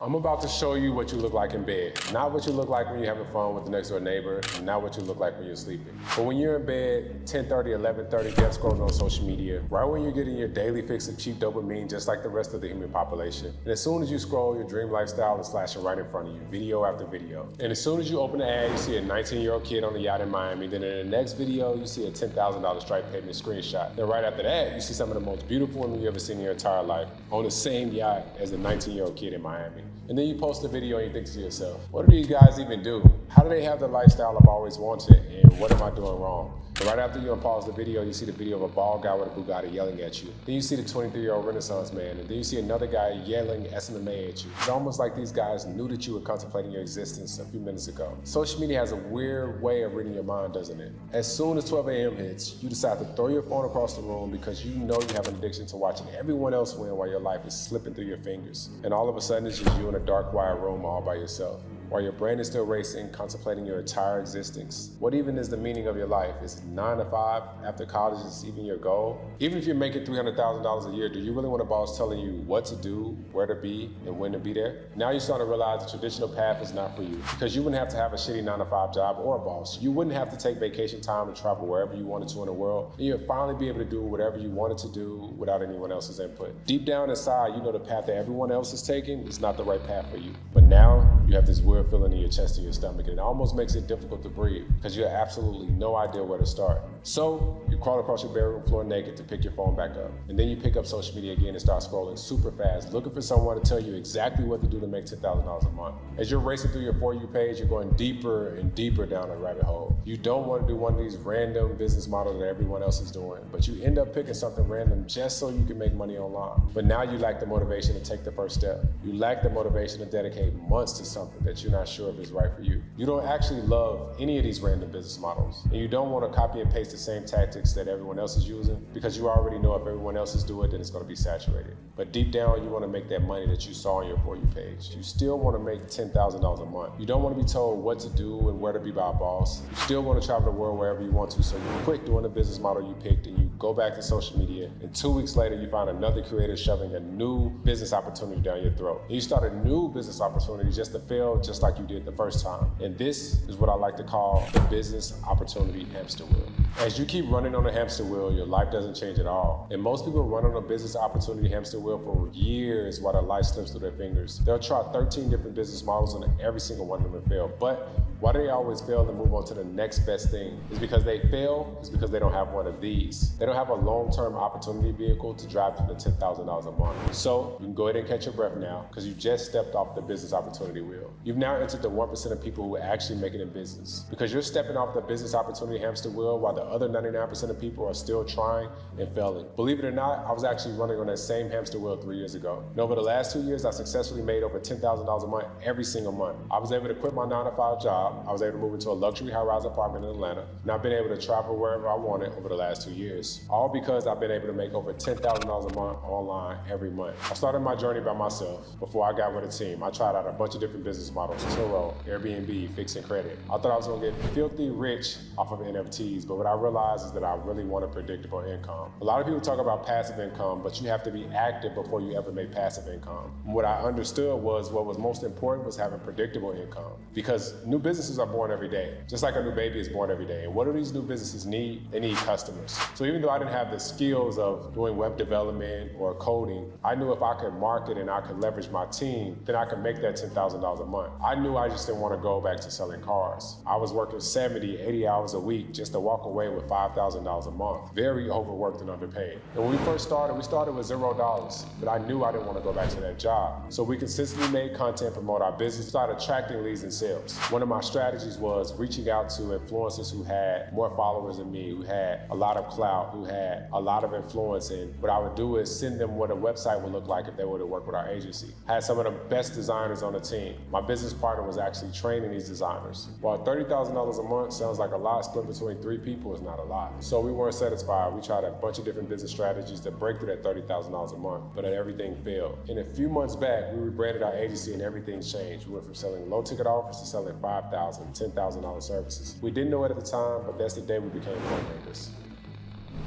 I'm about to show you what you look like in bed. Not what you look like when you're having fun with the next door neighbor, and not what you look like when you're sleeping. But when you're in bed, 10:30, 11:30, death scrolling on social media, right when you're getting your daily fix of cheap dopamine just like the rest of the human population. And as soon as you scroll, your dream lifestyle is flashing right in front of you, video after video. And as soon as you open the ad, you see a 19-year-old kid on the yacht in Miami. Then in the next video, you see a $10,000 Stripe payment screenshot. Then right after that, you see some of the most beautiful women you ever seen in your entire life on the same yacht as the 19-year-old kid in Miami. And then you post a video and you think to yourself, what do these guys even do? How do they have the lifestyle I've always wanted? And what am I doing wrong? And right after you unpause the video, you see the video of a bald guy with a Bugatti yelling at you. Then you see the 23-year-old Renaissance man, and then you see another guy yelling SMA at you. It's almost like these guys knew that you were contemplating your existence a few minutes ago. Social media has a weird way of reading your mind, doesn't it? As soon as 12 a.m. hits, you decide to throw your phone across the room because you know you have an addiction to watching everyone else win while your life is slipping through your fingers. And all of a sudden, it's just you in a dark, quiet room all by yourself, while your brain is still racing, contemplating your entire existence. What even is the meaning of your life? Is it 9 to 5 after college is even your goal? Even if you're making $300,000 a year, do you really want a boss telling you what to do, where to be, and when to be there? Now you're starting to realize the traditional path is not for you, because you wouldn't have to have a shitty 9 to 5 job or a boss. You wouldn't have to take vacation time and travel wherever you wanted to in the world, and you'd finally be able to do whatever you wanted to do without anyone else's input. Deep down inside, you know the path that everyone else is taking is not the right path for you. But now, you have this weird feeling in your chest and your stomach, and it almost makes it difficult to breathe because you have absolutely no idea where to start. So you crawl across your bedroom floor naked to pick your phone back up, and then you pick up social media again and start scrolling super fast, looking for someone to tell you exactly what to do to make $10,000 a month. As you're racing through your For You page, you're going deeper and deeper down a rabbit hole. You don't want to do one of these random business models that everyone else is doing, but you end up picking something random just so you can make money online. But now you lack the motivation to take the first step. You lack the motivation to dedicate months to something that you're not sure if it's right for you. You don't actually love any of these random business models, and you don't want to copy and paste the same tactics that everyone else is using because you already know if everyone else is doing it, then it's going to be saturated. But deep down, you want to make that money that you saw on your For You page. You still want to make $10,000 a month. You don't want to be told what to do and where to be by a boss. You still want to travel the world wherever you want to, so you quit doing the business model you picked and you go back to social media, and 2 weeks later, you find another creator shoving a new business opportunity down your throat. And you start a new business opportunity just to fail just like you did the first time. And this is what I like to call the business opportunity hamster wheel. As you keep running on the hamster wheel, your life doesn't change at all. And most people run on a business opportunity hamster wheel for years while their life slips through their fingers. They'll try 13 different business models and every single one of them will fail. But why do they always fail and move on to the next best thing? Is because they fail, is because they don't have one of these. They don't have a long-term opportunity vehicle to drive to the $10,000 a month. So you can go ahead and catch your breath now because you just stepped off the business opportunity wheel. You've now entered the 1% of people who actually make it in business, because you're stepping off the business opportunity hamster wheel while the other 99% of people are still trying and failing. Believe it or not, I was actually running on that same hamster wheel 3 years ago. And over the last 2 years, I successfully made over $10,000 a month every single month. I was able to quit my 9 to 5 job. I was able to move into a luxury high-rise apartment in Atlanta, and I've been able to travel wherever I wanted over the last 2 years. All because I've been able to make over $10,000 a month online every month. I started my journey by myself before I got with a team. I tried out a bunch of different business models: Turo, Airbnb, fixing credit. I thought I was gonna get filthy rich off of NFTs, but what I realized is that I really want a predictable income. A lot of people talk about passive income, but you have to be active before you ever make passive income. And what I understood was what was most important was having predictable income, because new businesses are born every day, just like a new baby is born every day. And what do these new businesses need? They need customers. So even though I didn't have the skills of doing web development or coding, I knew if I could market and I could leverage my team, then I could make that $10,000 a month. I knew I just didn't want to go back to selling cars. I was working 70, 80 hours a week just to walk away with $5,000 a month. Very overworked and underpaid. And when we first started, we started with $0, but I knew I didn't want to go back to that job. So we consistently made content, promote our business, started attracting leads and sales. One of my strategies was reaching out to influencers who had more followers than me, who had a lot of clout, who had a lot of influence. And what I would do is send them what a website would look like if they were to work with our agency. I had some of the best designers on the team. My business partner was actually training these designers. While $30,000 a month sounds like a lot, split between 3 people is not a lot. So we weren't satisfied. We tried a bunch of different business strategies to break through that $30,000 a month, but everything failed. And a few months back, we rebranded our agency and everything's changed. We went from selling low ticket offers to selling $5,000, $10,000 services. We didn't know it at the time, but that's the day we became filmmakers.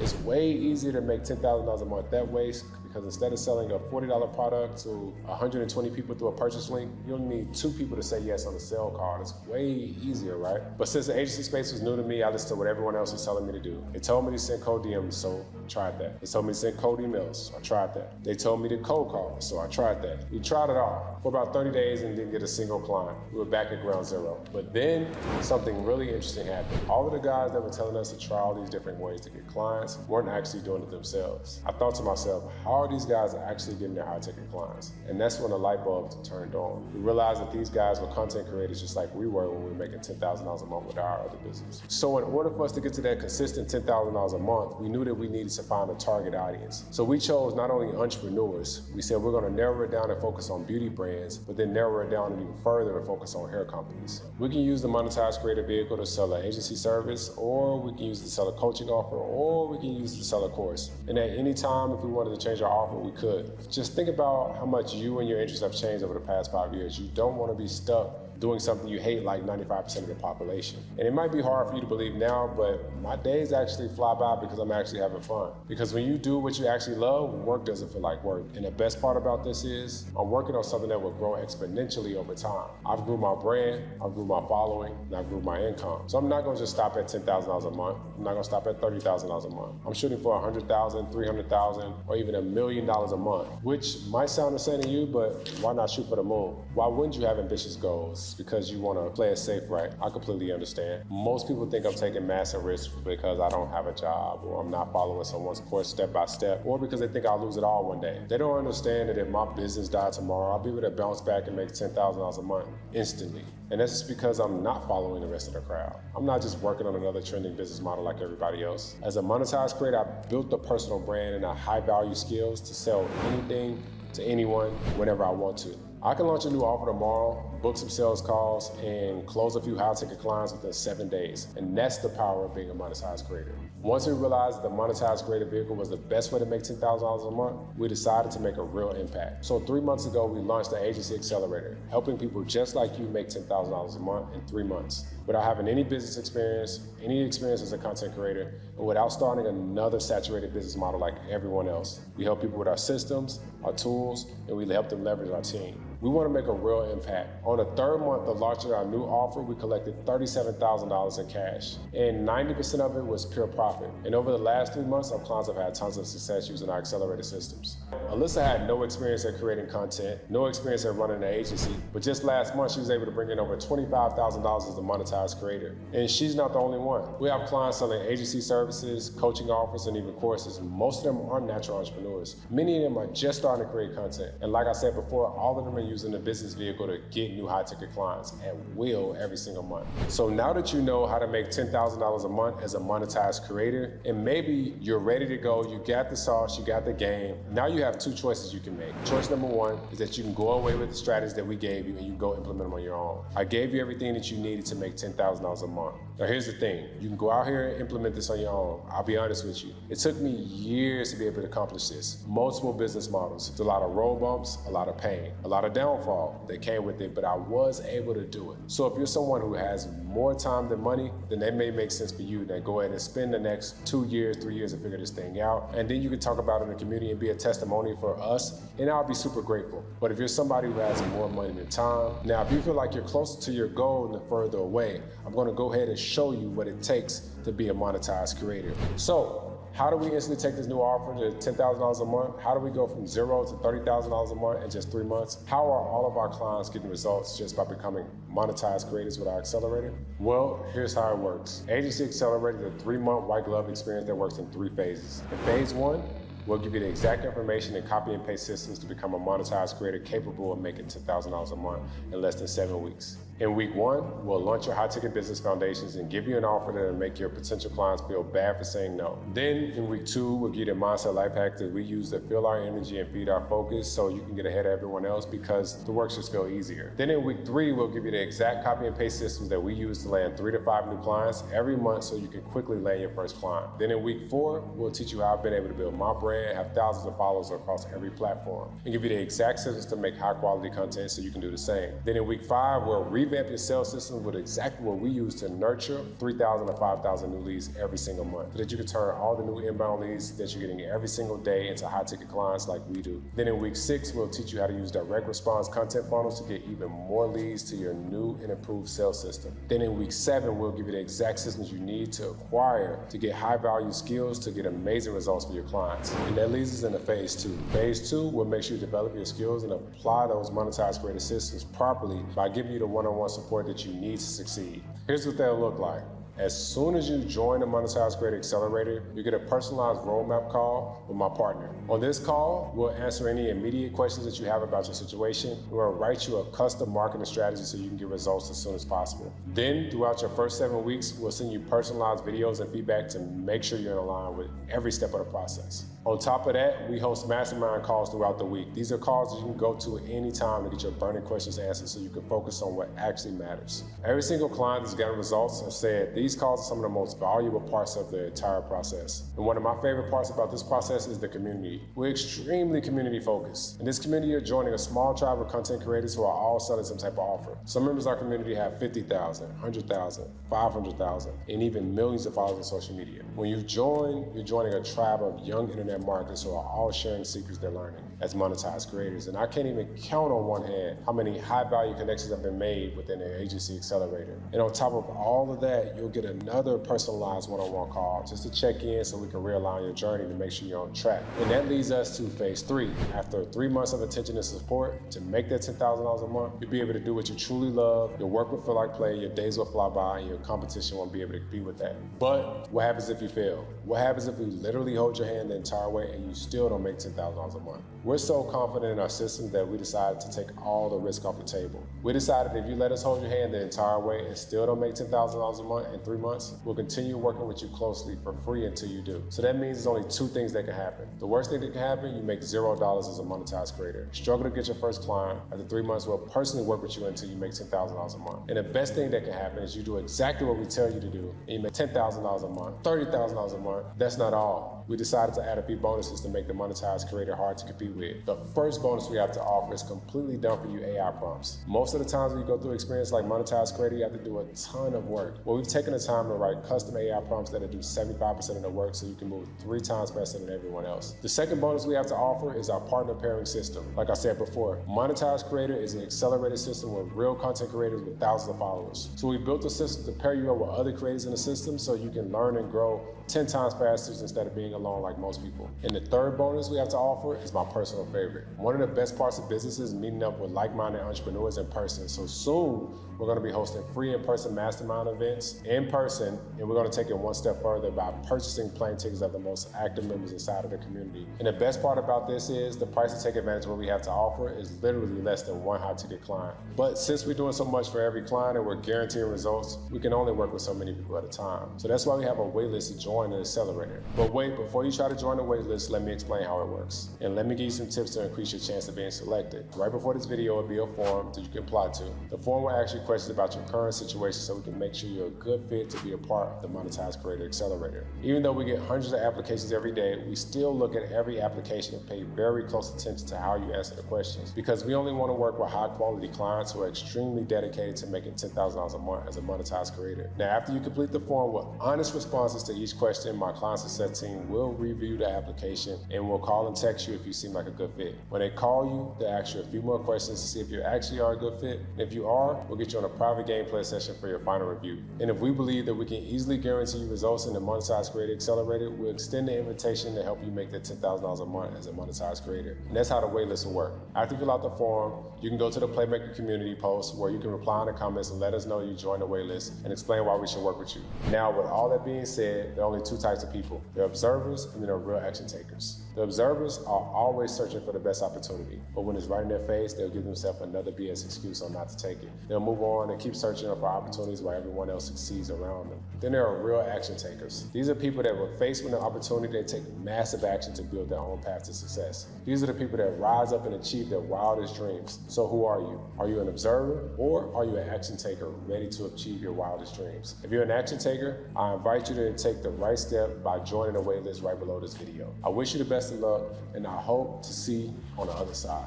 It's way easier to make $10,000 a month that way because instead of selling a $40 product to 120 people through a purchase link, you only need 2 people to say yes on the sale card. It's way easier, right? But since the agency space was new to me, I listened to what everyone else was telling me to do. They told me to send cold DMs, so I tried that. They told me to send cold emails, so I tried that. They told me to cold call, so I tried that. We tried it all for about 30 days and didn't get a single client. We were back at ground zero. But then something really interesting happened. All of the guys that were telling us to try all these different ways to get clients weren't actually doing it themselves. I thought to myself, how are these guys actually getting their high-ticket clients? And that's when the light bulb turned on. We realized that these guys were content creators just like we were when we were making $10,000 a month with our other business. So in order for us to get to that consistent $10,000 a month, we knew that we needed to find a target audience. So we chose not only entrepreneurs, we said we're gonna narrow it down and focus on beauty brands, but then narrow it down even further and focus on hair companies. We can use the monetized creator vehicle to sell an agency service, or we can use it to sell a coaching offer, or we can use it to sell a course. And at any time, if we wanted to change our offer, we could. Just think about how much you and your interests have changed over the past 5 years. You don't want to be stuck doing something you hate like 95% of the population. And it might be hard for you to believe now, but my days actually fly by because I'm actually having fun. Because when you do what you actually love, work doesn't feel like work. And the best part about this is I'm working on something that will grow exponentially over time. I've grew my brand, I've grew my following, and I've grew my income. So I'm not gonna just stop at $10,000 a month. I'm not gonna stop at $30,000 a month. I'm shooting for $100,000, $300,000, or even $1 million a month, which might sound insane to you, but why not shoot for the moon? Why wouldn't you have ambitious goals? Because you want to play it safe, right? I completely understand. Most people think I'm taking massive risks because I don't have a job, or I'm not following someone's course step by step, or because they think I'll lose it all one day. They don't understand that if my business died tomorrow, I'll be able to bounce back and make $10,000 a month instantly. And that's just because I'm not following the rest of the crowd. I'm not just working on another trending business model like everybody else. As a monetized creator, I built a personal brand and a high value skills to sell anything to anyone whenever I want to. I can launch a new offer tomorrow, book some sales calls, and close a few high-ticket clients within 7 days. And that's the power of being a monetized creator. Once we realized the monetized creator vehicle was the best way to make $10,000 a month, we decided to make a real impact. So 3 months ago, we launched the Agency Accelerator, helping people just like you make $10,000 a month in 3 months. Without having any business experience, any experience as a content creator, and without starting another saturated business model like everyone else. We help people with our systems, our tools, and we help them leverage our team. We want to make a real impact. On the 3rd month of launching our new offer, we collected $37,000 in cash, and 90% of it was pure profit. And over the last 3 months, our clients have had tons of success using our accelerated systems. Alyssa had no experience at creating content, no experience at running an agency, but just last month, she was able to bring in over $25,000 as a monetized creator. And she's not the only one. We have clients selling agency services, coaching offers, and even courses. Most of them are natural entrepreneurs. Many of them are just starting to create content. And like I said before, all of them are using the business vehicle to get new high-ticket clients at will every single month. So now that you know how to make $10,000 a month as a monetized creator, and maybe you're ready to go, you got the sauce, you got the game, now you have 2 choices you can make. Choice number 1 is that you can go away with the strategies that we gave you and you go implement them on your own. I gave you everything that you needed to make $10,000 a month. Now here's the thing, you can go out here and implement this on your own. I'll be honest with you. It took me years to be able to accomplish this. Multiple business models. It's a lot of road bumps, a lot of pain, a lot of downfall that came with it, but I was able to do it. So if you're someone who has more time than money, then that may make sense for you to go ahead and spend the next 2 years, 3 years to figure this thing out. And then you can talk about it in the community and be a testimony for us, and I'll be super grateful. But if you're somebody who has more money than time, now if you feel like you're closer to your goal than further away, I'm gonna go ahead and show you what it takes to be a monetized creator. So, how do we instantly take this new offer to $10,000 a month? How do we go from 0 to $30,000 a month in just 3 months? How are all of our clients getting results just by becoming monetized creators with our accelerator? Well, here's how it works. Agency Accelerator is a 3-month white glove experience that works in 3 phases. In phase 1, we'll give you the exact information and copy and paste systems to become a monetized creator capable of making $10,000 a month in less than 7 weeks. In week 1, we'll launch your high-ticket business foundations and give you an offer that will make your potential clients feel bad for saying no. Then in week 2, we'll give you a mindset life hack that we use to fill our energy and feed our focus so you can get ahead of everyone else because the work just feel easier. Then in week 3, we'll give you the exact copy and paste systems that we use to land 3 to 5 new clients every month so you can quickly land your first client. Then in week 4, we'll teach you how I've been able to build my brand, have thousands of followers across every platform, and give you the exact systems to make high-quality content so you can do the same. Then in week 5, we'll revamp revamp your sales system with exactly what we use to nurture 3,000 to 5,000 new leads every single month so that you can turn all the new inbound leads that you're getting every single day into high-ticket clients like we do. Then in week 6, we'll teach you how to use direct response content funnels to get even more leads to your new and improved sales system. Then in week 7, we'll give you the exact systems you need to acquire to get high-value skills to get amazing results for your clients. And that leads us into phase 2. Phase 2 will make sure you develop your skills and apply those monetized creative systems properly by giving you the one-on-one support that you need to succeed. Here's what that'll look like. As soon as you join the Monetized Creator Accelerator, you get a personalized roadmap call with my partner. On this call, we'll answer any immediate questions that you have about your situation. We'll write you a custom marketing strategy so you can get results as soon as possible. Then, throughout your first 7 weeks, we'll send you personalized videos and feedback to make sure you're in line with every step of the process. On top of that, we host mastermind calls throughout the week. These are calls that you can go to at any time to get your burning questions answered so you can focus on what actually matters. Every single client that's gotten results have said these calls are some of the most valuable parts of the entire process. And one of my favorite parts about this process is the community. We're extremely community focused. In this community, you're joining a small tribe of content creators who are all selling some type of offer. Some members of our community have 50,000, 100,000, 500,000, and even millions of followers on social media. When you join, you're joining a tribe of young internet marketers who are all sharing secrets they're learning as monetized creators. And I can't even count on one hand how many high-value connections have been made within the agency accelerator. And on top of all of that, you'll get another personalized one-on-one call just to check in so we can realign your journey to make sure you're on track. And that leads us to phase 3. After 3 months of attention and support, to make that $10,000 a month, you'll be able to do what you truly love, your work will feel like play, your days will fly by, and your competition won't be able to compete with that. But what happens if you fail? What happens if we literally hold your hand the entire way and you still don't make $10,000 a month? We're so confident in our system that we decided to take all the risk off the table. We decided if you let us hold your hand the entire way and still don't make $10,000 a month in 3 months, we'll continue working with you closely for free until you do. So that means there's only 2 things that can happen. The worst thing that can happen, you make $0 as a monetized creator. Struggle to get your first client. After 3 months, we'll personally work with you until you make $10,000 a month. And the best thing that can happen is you do exactly what we tell you to do, and you make $10,000 a month, $30,000 a month. That's not all. We decided to add a few bonuses to make the monetized creator hard to compete with. The first bonus we have to offer is completely done for you AI prompts. Most of the times when you go through experience like monetized creator, you have to do a ton of work. Well, we've taken the time to write custom AI prompts that'll do 75% of the work so you can move 3 times faster than everyone else. The second bonus we have to offer is our partner pairing system. Like I said before, monetized creator is an accelerated system with real content creators with thousands of followers. So we built a system to pair you up with other creators in the system so you can learn and grow 10 times faster instead of being alone like most people. And the third bonus we have to offer is my personal favorite. One of the best parts of business is meeting up with like-minded entrepreneurs in person. So soon, we're going to be hosting free in-person mastermind events in person, and we're going to take it one step further by purchasing plane tickets of the most active members inside of the community. And the best part about this is the price to take advantage of what we have to offer is literally less than 1 high-ticket client. But since we're doing so much for every client and we're guaranteeing results, we can only work with so many people at a time. So that's why we have a waitlist to join the accelerator. But wait, before you try to join the waitlist, let me explain how it works. And let me give you some tips to increase your chance of being selected. Right before this video will be a form that you can apply to. The form will ask you questions about your current situation so we can make sure you're a good fit to be a part of the Monetized Creator Accelerator. Even though we get hundreds of applications every day, we still look at every application and pay very close attention to how you answer the questions, because we only want to work with high quality clients who are extremely dedicated to making $10,000 a month as a monetized creator. Now, after you complete the form with honest responses to each question, my client success team will review the application and will call and text you if you seem like a good fit. When they call you, they ask you a few more questions to see if you actually are a good fit. And if you are, we'll get you on a private gameplay session for your final review. And if we believe that we can easily guarantee you results in the Monetized Creator Accelerator, we'll extend the invitation to help you make that $10,000 a month as a monetized creator. And that's how the waitlist will work. After you fill out the form, you can go to the Playmaker community post where you can reply in the comments and let us know you joined the waitlist and explain why we should work with you. Now, with all that being said, there are only 2 types of people. There are observers and there are real action takers. The observers are always searching for the best opportunity, but when it's right in their face, they'll give themselves another BS excuse on not to take it. They'll move on and keep searching for opportunities while everyone else succeeds around them. Then there are real action takers. These are people that were faced with an opportunity, they take massive action to build their own path to success. These are the people that rise up and achieve their wildest dreams. So who are you? Are you an observer or are you an action taker ready to achieve your wildest dreams? If you're an action taker, I invite you to take the right step by joining the waitlist right below this video. I wish you the best of luck, and I hope to see you on the other side.